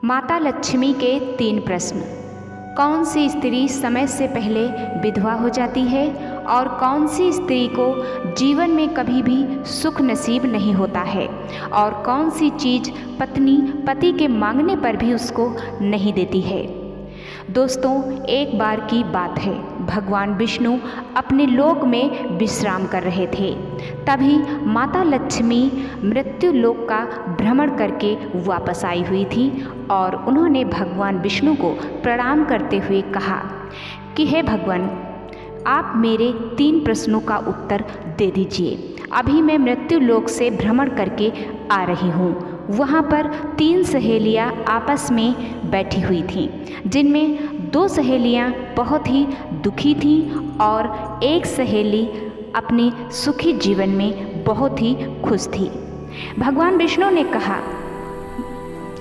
माता लक्ष्मी के 3 प्रश्न। कौन सी स्त्री समय से पहले विधवा हो जाती है और कौन सी स्त्री को जीवन में कभी भी सुख नसीब नहीं होता है और कौन सी चीज़ पत्नी पति के मांगने पर भी उसको नहीं देती है। दोस्तों, एक बार की बात है, भगवान विष्णु अपने लोक में विश्राम कर रहे थे। तभी माता लक्ष्मी मृत्यु लोक का भ्रमण करके वापस आई हुई थी और उन्होंने भगवान विष्णु को प्रणाम करते हुए कहा कि हे भगवान, आप मेरे 3 प्रश्नों का उत्तर दे दीजिए। अभी मैं मृत्यु लोक से भ्रमण करके आ रही हूँ। वहाँ पर 3 सहेलियाँ आपस में बैठी हुई थीं, जिनमें 2 सहेलियाँ बहुत ही दुखी थीं और एक सहेली अपने सुखी जीवन में बहुत ही खुश थी। भगवान विष्णु ने कहा,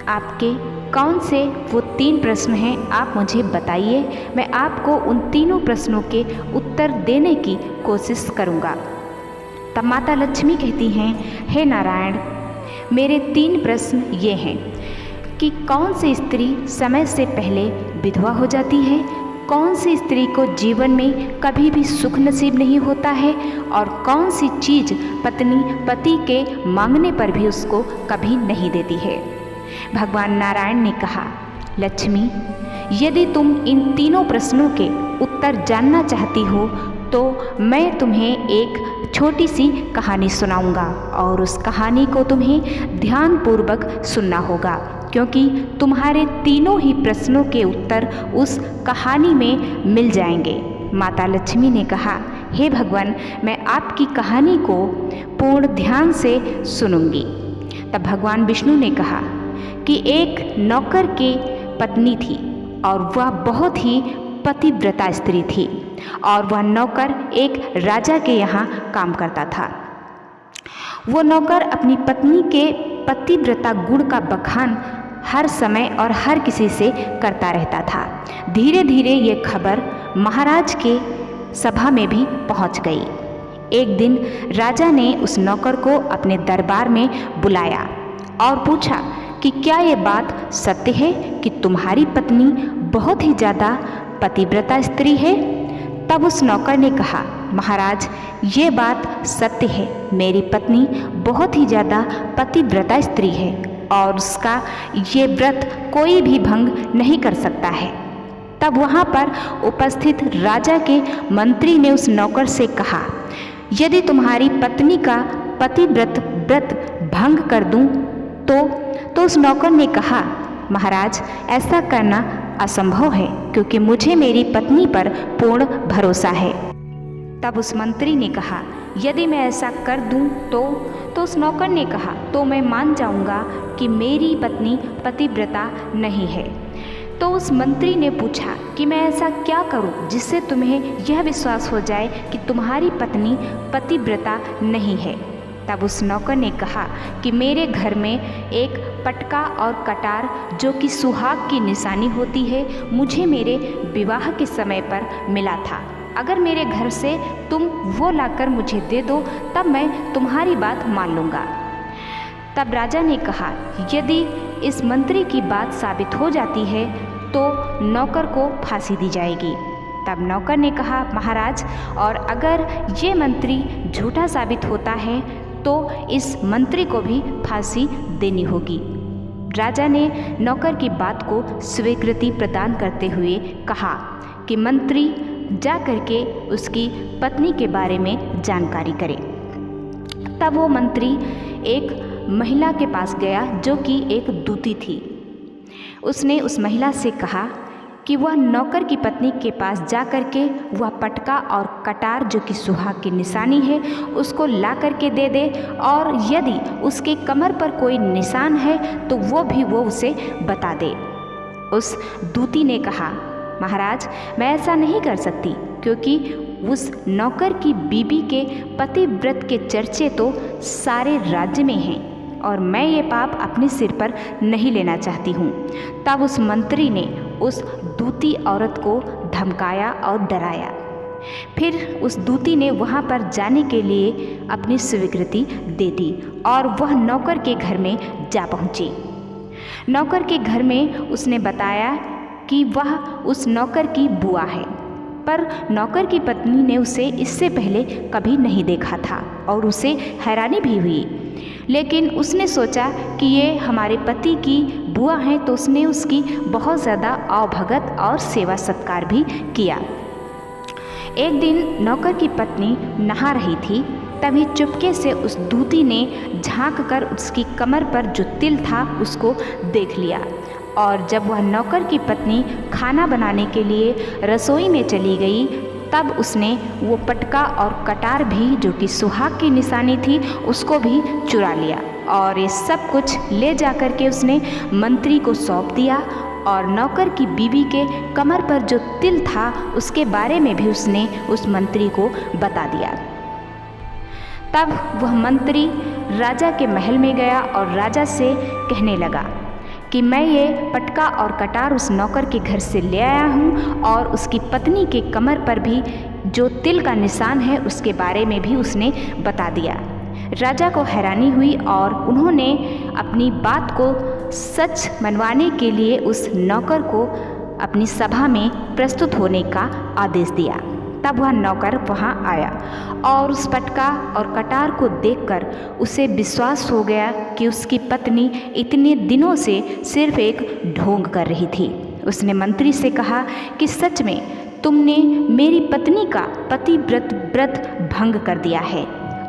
आपके कौन से वो 3 प्रश्न हैं, आप मुझे बताइए। मैं आपको उन तीनों प्रश्नों के उत्तर देने की कोशिश करूँगा। तब माता लक्ष्मी कहती हैं, हे नारायण, मेरे 3 प्रश्न ये हैं कि कौन सी स्त्री समय से पहले विधवा हो जाती है, कौन सी स्त्री को जीवन में कभी भी सुख नसीब नहीं होता है और कौन सी चीज़ पत्नी पति के मांगने पर भी उसको कभी नहीं देती है। भगवान नारायण ने कहा, लक्ष्मी, यदि तुम इन तीनों प्रश्नों के उत्तर जानना चाहती हो तो मैं तुम्हें एक छोटी सी कहानी सुनाऊंगा और उस कहानी को तुम्हें ध्यानपूर्वक सुनना होगा, क्योंकि तुम्हारे तीनों ही प्रश्नों के उत्तर उस कहानी में मिल जाएंगे। माता लक्ष्मी ने कहा, हे भगवान, मैं आपकी कहानी को पूर्ण ध्यान से सुनूंगी। तब भगवान विष्णु ने कहा कि एक नौकर की पत्नी थी और वह बहुत ही पतिव्रता स्त्री थी और वह नौकर एक राजा के यहाँ काम करता था। वो नौकर अपनी पत्नी के पतिव्रता गुण का बखान हर समय और हर किसी से करता रहता था। धीरे धीरे ये खबर महाराज के सभा में भी पहुँच गई। एक दिन राजा ने उस नौकर को अपने दरबार में बुलाया और पूछा कि क्या ये बात सत्य है कि तुम्हारी पत्नी बहुत ही ज़्यादा पतिव्रता स्त्री है। तब उस नौकर ने कहा, महाराज, ये बात सत्य है, मेरी पत्नी बहुत ही ज़्यादा पतिव्रता स्त्री है और उसका ये व्रत कोई भी भंग नहीं कर सकता है। तब वहाँ पर उपस्थित राजा के मंत्री ने उस नौकर से कहा, यदि तुम्हारी पत्नी का पतिव्रत व्रत भंग कर दूँ तो उस नौकर ने कहा, महाराज, ऐसा करना असंभव है क्योंकि मुझे मेरी पत्नी पर पूर्ण भरोसा है। तब उस मंत्री ने कहा, यदि मैं ऐसा कर दूं तो उस नौकर ने कहा, तो मैं मान जाऊंगा कि मेरी पत्नी पतिव्रता नहीं है। तो उस मंत्री ने पूछा कि मैं ऐसा क्या करूं जिससे तुम्हें यह विश्वास हो जाए कि तुम्हारी पत्नी पतिव्रता नहीं है। तब उस नौकर ने कहा कि मेरे घर में एक पटका और कटार जो कि सुहाग की निशानी होती है, मुझे मेरे विवाह के समय पर मिला था। अगर मेरे घर से तुम वो लाकर मुझे दे दो तब मैं तुम्हारी बात मान लूँगा। तब राजा ने कहा, यदि इस मंत्री की बात साबित हो जाती है तो नौकर को फांसी दी जाएगी। तब नौकर ने कहा, महाराज, और अगर ये मंत्री झूठा साबित होता है तो इस मंत्री को भी फांसी देनी होगी। राजा ने नौकर की बात को स्वीकृति प्रदान करते हुए कहा कि मंत्री जा करके उसकी पत्नी के बारे में जानकारी करे। तब वो मंत्री एक महिला के पास गया जो कि एक दूती थी। उसने उस महिला से कहा कि वह नौकर की पत्नी के पास जा कर के वह पटका और कटार जो कि सुहाग की निशानी है उसको ला करके दे दे और यदि उसके कमर पर कोई निशान है तो वो उसे बता दे। उस दूती ने कहा, महाराज, मैं ऐसा नहीं कर सकती क्योंकि उस नौकर की बीबी के पतिव्रत के चर्चे तो सारे राज्य में हैं और मैं ये पाप अपने सिर पर नहीं लेना चाहती हूँ। तब उस मंत्री ने उस दूती औरत को धमकाया और डराया। फिर उस दूती ने वहाँ पर जाने के लिए अपनी स्वीकृति दे दी और वह नौकर के घर में जा पहुँची। नौकर के घर में उसने बताया कि वह उस नौकर की बुआ है, पर नौकर की पत्नी ने उसे इससे पहले कभी नहीं देखा था और उसे हैरानी भी हुई। लेकिन उसने सोचा कि ये हमारे पति की बुआ हैं, तो उसने उसकी बहुत ज़्यादा आवभगत और सेवा सत्कार भी किया। एक दिन नौकर की पत्नी नहा रही थी, तभी चुपके से उस दूती ने झांक कर उसकी कमर पर जो तिल था उसको देख लिया। और जब वह नौकर की पत्नी खाना बनाने के लिए रसोई में चली गई, तब उसने वो पटका और कटार भी, जो कि सुहाग की निशानी थी, उसको भी चुरा लिया। और ये सब कुछ ले जाकर के उसने मंत्री को सौंप दिया। और नौकर की बीवी के कमर पर जो तिल था उसके बारे में भी उसने उस मंत्री को बता दिया। तब वह मंत्री राजा के महल में गया और राजा से कहने लगा कि मैं ये पटका और कटार उस नौकर के घर से ले आया हूँ, और उसकी पत्नी के कमर पर भी जो तिल का निशान है उसके बारे में भी उसने बता दिया। राजा को हैरानी हुई और उन्होंने अपनी बात को सच मनवाने के लिए उस नौकर को अपनी सभा में प्रस्तुत होने का आदेश दिया। तब वह नौकर वहाँ आया और उस पटका और कटार को देखकर उसे विश्वास हो गया कि उसकी पत्नी इतने दिनों से सिर्फ एक ढोंग कर रही थी। उसने मंत्री से कहा कि सच में तुमने मेरी पत्नी का पतिव्रत भंग कर दिया है,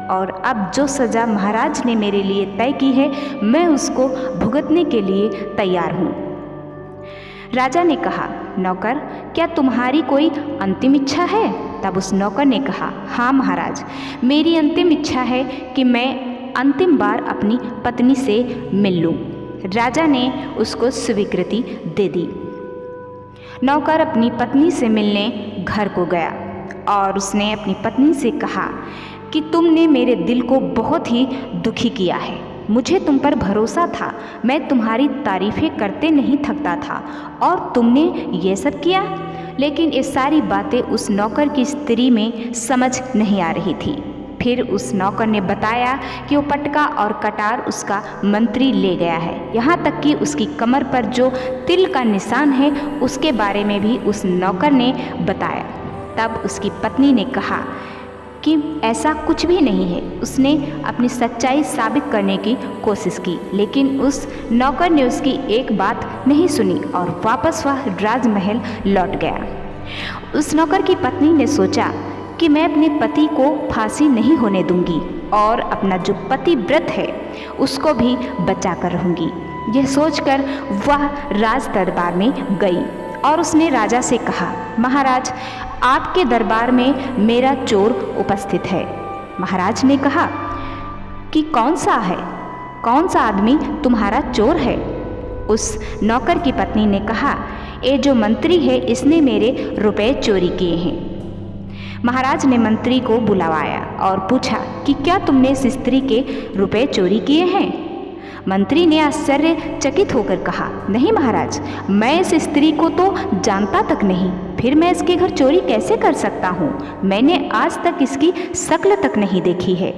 और अब जो सज़ा महाराज ने मेरे लिए तय की है मैं उसको भुगतने के लिए तैयार हूँ। राजा ने कहा, नौकर, क्या तुम्हारी कोई अंतिम इच्छा है? तब उस नौकर ने कहा, हाँ महाराज, मेरी अंतिम इच्छा है कि मैं अंतिम बार अपनी पत्नी से मिल लूँ। राजा ने उसको स्वीकृति दे दी। नौकर अपनी पत्नी से मिलने घर को गया और उसने अपनी पत्नी से कहा कि तुमने मेरे दिल को बहुत ही दुखी किया है। मुझे तुम पर भरोसा था, मैं तुम्हारी तारीफ़ें करते नहीं थकता था, और तुमने ये सब किया। लेकिन ये सारी बातें उस नौकर की स्त्री में समझ नहीं आ रही थी। फिर उस नौकर ने बताया कि वो पटका और कटार उसका मंत्री ले गया है, यहाँ तक कि उसकी कमर पर जो तिल का निशान है उसके बारे में भी उस नौकर ने बताया। तब उसकी पत्नी ने कहा कि ऐसा कुछ भी नहीं है। उसने अपनी सच्चाई साबित करने की कोशिश की, लेकिन उस नौकर ने उसकी एक बात नहीं सुनी और वापस वह राजमहल लौट गया। उस नौकर की पत्नी ने सोचा कि मैं अपने पति को फांसी नहीं होने दूंगी और अपना जो पतिव्रत है उसको भी बचा कर रहूँगी। यह सोचकर वह राज दरबार में गई और उसने राजा से कहा, महाराज, आपके दरबार में मेरा चोर उपस्थित है। महाराज ने कहा कि कौन सा आदमी तुम्हारा चोर है? उस नौकर की पत्नी ने कहा, ये जो मंत्री है इसने मेरे रुपए चोरी किए हैं। महाराज ने मंत्री को बुलवाया और पूछा कि क्या तुमने इस स्त्री के रुपए चोरी किए हैं? मंत्री ने आश्चर्यचकित होकर कहा, नहीं महाराज, मैं इस स्त्री को तो जानता तक नहीं, फिर मैं इसके घर चोरी कैसे कर सकता हूँ? मैंने आज तक इसकी शक्ल तक नहीं देखी है।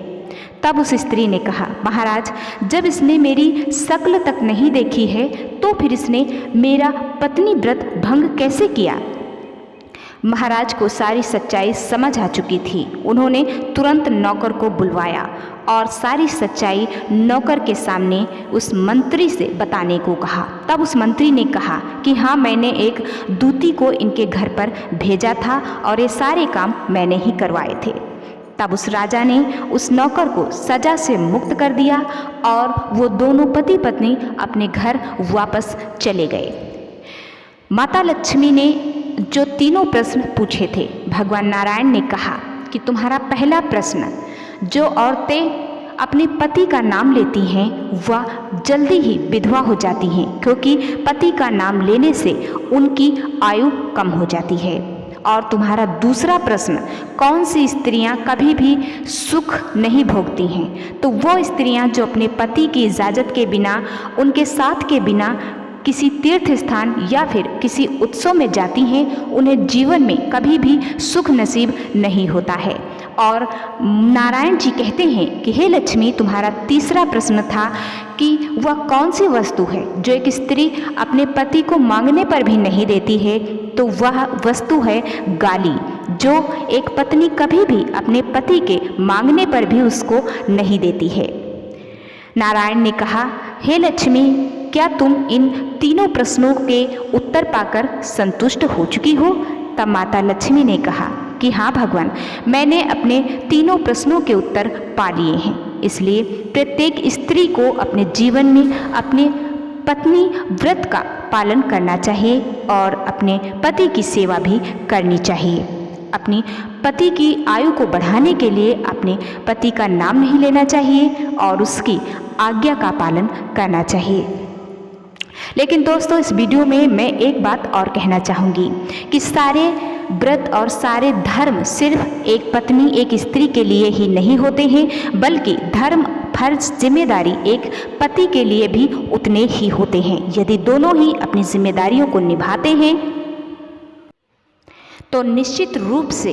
तब उस स्त्री ने कहा, महाराज, जब इसने मेरी शक्ल तक नहीं देखी है तो फिर इसने मेरा पत्नी व्रत भंग कैसे किया? महाराज को सारी सच्चाई समझ आ चुकी थी। उन्होंने तुरंत नौकर को बुलवाया और सारी सच्चाई नौकर के सामने उस मंत्री से बताने को कहा। तब उस मंत्री ने कहा कि हाँ, मैंने एक दूती को इनके घर पर भेजा था और ये सारे काम मैंने ही करवाए थे। तब उस राजा ने उस नौकर को सजा से मुक्त कर दिया और वो दोनों पति पत्नी अपने घर वापस चले गए। माता लक्ष्मी ने जो तीनों प्रश्न पूछे थे, भगवान नारायण ने कहा कि तुम्हारा पहला प्रश्न, जो औरतें अपने पति का नाम लेती हैं वह जल्दी ही विधवा हो जाती हैं, क्योंकि पति का नाम लेने से उनकी आयु कम हो जाती है। और तुम्हारा दूसरा प्रश्न, कौन सी स्त्रियां कभी भी सुख नहीं भोगती हैं? तो वो स्त्रियां जो अपने पति की इजाज़त के बिना, उनके साथ के बिना किसी तीर्थ स्थान या फिर किसी उत्सव में जाती हैं, उन्हें जीवन में कभी भी सुख नसीब नहीं होता है। और नारायण जी कहते हैं कि हे लक्ष्मी, तुम्हारा तीसरा प्रश्न था कि वह कौन सी वस्तु है जो एक स्त्री अपने पति को मांगने पर भी नहीं देती है, तो वह वस्तु है गाली, जो एक पत्नी कभी भी अपने पति के मांगने पर भी उसको नहीं देती है। नारायण ने कहा, हे लक्ष्मी, क्या तुम इन तीनों प्रश्नों के उत्तर पाकर संतुष्ट हो चुकी हो? तब माता लक्ष्मी ने कहा कि हाँ भगवान, मैंने अपने तीनों प्रश्नों के उत्तर पा लिए हैं। इसलिए प्रत्येक स्त्री को अपने जीवन में अपने पत्नी व्रत का पालन करना चाहिए और अपने पति की सेवा भी करनी चाहिए। अपनी पति की आयु को बढ़ाने के लिए अपने पति का नाम नहीं लेना चाहिए और उसकी आज्ञा का पालन करना चाहिए। लेकिन दोस्तों, इस वीडियो में मैं एक बात और कहना चाहूँगी कि सारे व्रत और सारे धर्म सिर्फ एक पत्नी, एक स्त्री के लिए ही नहीं होते हैं, बल्कि धर्म, फर्ज, जिम्मेदारी एक पति के लिए भी उतने ही होते हैं। यदि दोनों ही अपनी जिम्मेदारियों को निभाते हैं तो निश्चित रूप से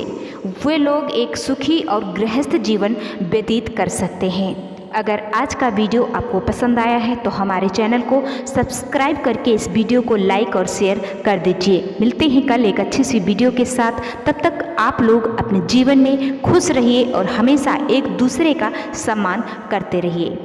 वे लोग एक सुखी और गृहस्थ जीवन व्यतीत कर सकते हैं। अगर आज का वीडियो आपको पसंद आया है तो हमारे चैनल को सब्सक्राइब करके इस वीडियो को लाइक और शेयर कर दीजिए। मिलते हैं कल एक अच्छी सी वीडियो के साथ। तब तक आप लोग अपने जीवन में खुश रहिए और हमेशा एक दूसरे का सम्मान करते रहिए।